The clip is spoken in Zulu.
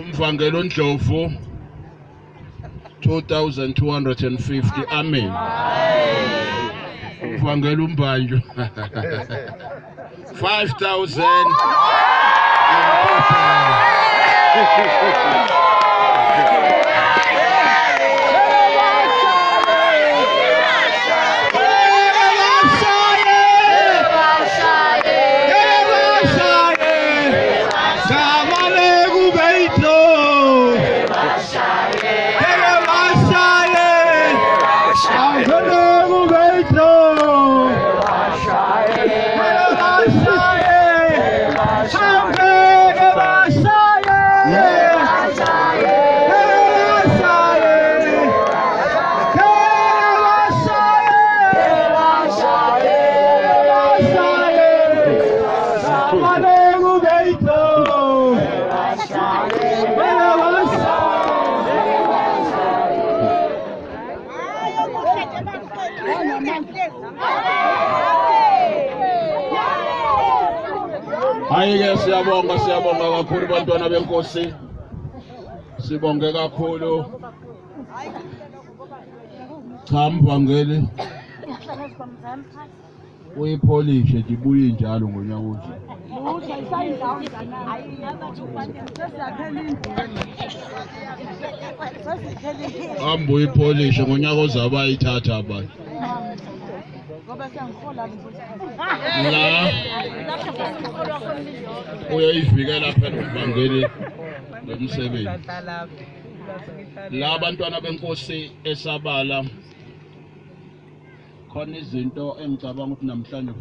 Umvangelo Ndlovu 2250. Amen. Umvangelo uMbanjo 5000. Hayi-ke siyabonga kakhulu bantwana benkosi. Sibonge kakhulu. Cha Mvangeli uyipolishe nje ibuye njalo ngonyaka ozayo. Hamba uyipolishe ngonyaka ozayo bayithatha abantu. La uyayivikela phela uMvangeli nomsebenzi. La bantwana benkosi esabala khona izinto engicabanga ukuthi namhlanje